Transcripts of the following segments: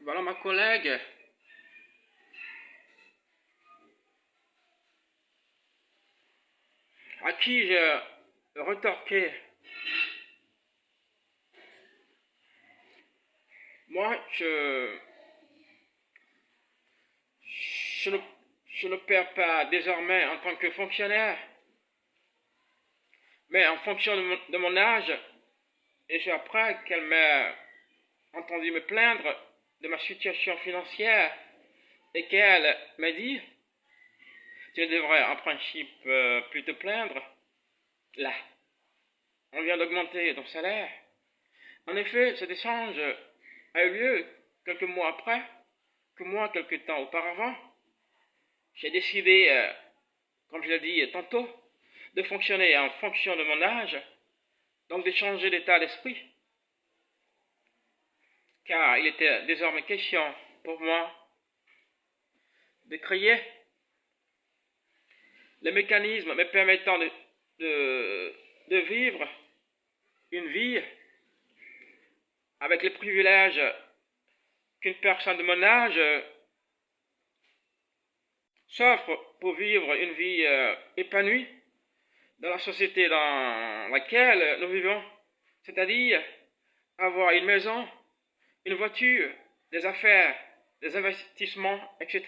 Voilà ma collègue à qui j'ai retorqué. Moi, je ne, je ne perds pas désormais en tant que fonctionnaire, mais en fonction de mon âge, et c'est après qu'elle m'a entendu me plaindre de ma situation financière et qu'elle m'a dit, tu devrais en principe plus te plaindre. Là, on vient d'augmenter ton salaire. En effet, cet échange a eu lieu quelques mois après, que moi, quelques temps auparavant. J'ai décidé, comme je l'ai dit tantôt, de fonctionner en fonction de mon âge, donc de changer d'état d'esprit, car il était désormais question pour moi de créer les mécanismes me permettant de vivre une vie avec les privilèges qu'une personne de mon âge s'offre pour vivre une vie épanouie dans la société dans laquelle nous vivons, c'est-à-dire avoir une maison, une voiture, des affaires, des investissements, etc.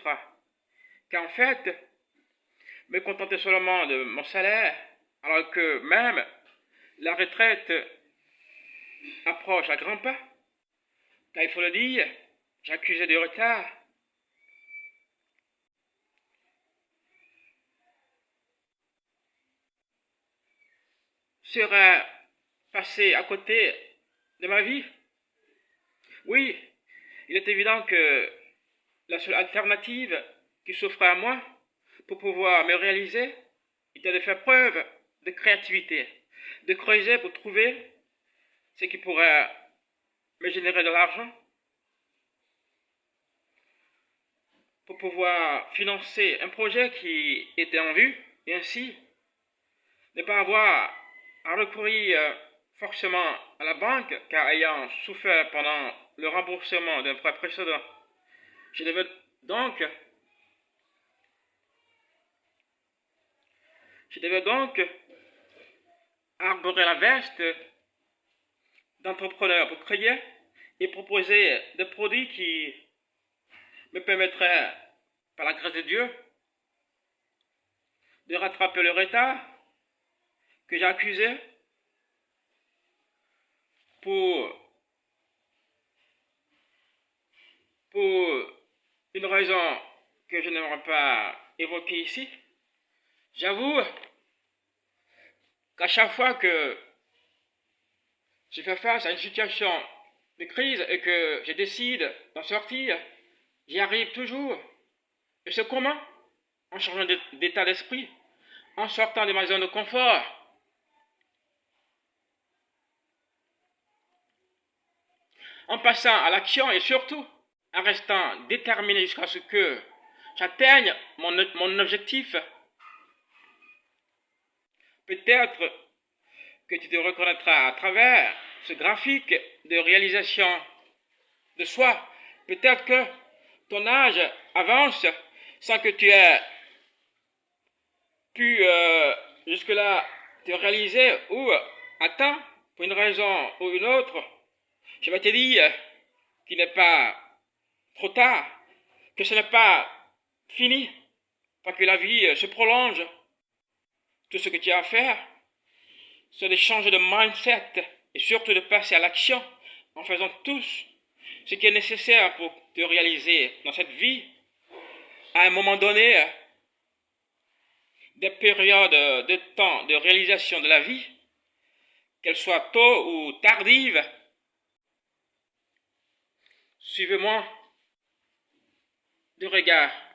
Car en fait, me contenter seulement de mon salaire, alors que même la retraite approche à grands pas, car il faut le dire, j'accusais de retard. Serait passé à côté de ma vie. Oui, il est évident que la seule alternative qui s'offrait à moi pour pouvoir me réaliser était de faire preuve de créativité, de creuser pour trouver ce qui pourrait me générer de l'argent, pour pouvoir financer un projet qui était en vue et ainsi ne pas avoir à recourir forcément à la banque car ayant souffert pendant le remboursement d'un prêt précédent. Je devais donc, je devais donc arborer la veste d'entrepreneur pour créer et proposer des produits qui me permettraient, par la grâce de Dieu, de rattraper le retard que j'ai accusé pour, pour une raison que je n'aimerais pas évoquer ici. J'avoue qu'à chaque fois que je fais face à une situation de crise et que je décide d'en sortir, j'y arrive toujours. Et c'est comment? En changeant d'état d'esprit, en sortant de ma zone de confort, en passant à l'action et surtout en restant déterminé jusqu'à ce que j'atteigne mon objectif. Peut-être que tu te reconnaîtras à travers ce graphique de réalisation de soi. Peut-être que ton âge avance sans que tu aies pu jusque-là te réaliser ou atteindre pour une raison ou une autre. Je vais te dire qu'il n'est pas trop tard, que ce n'est pas fini, parce que la vie se prolonge. Tout ce que tu as à faire, c'est de changer de mindset et surtout de passer à l'action en faisant tout ce qui est nécessaire pour te réaliser dans cette vie. À un moment donné, des périodes de temps de réalisation de la vie, qu'elles soient tôt ou tardives, suivez-moi de regard.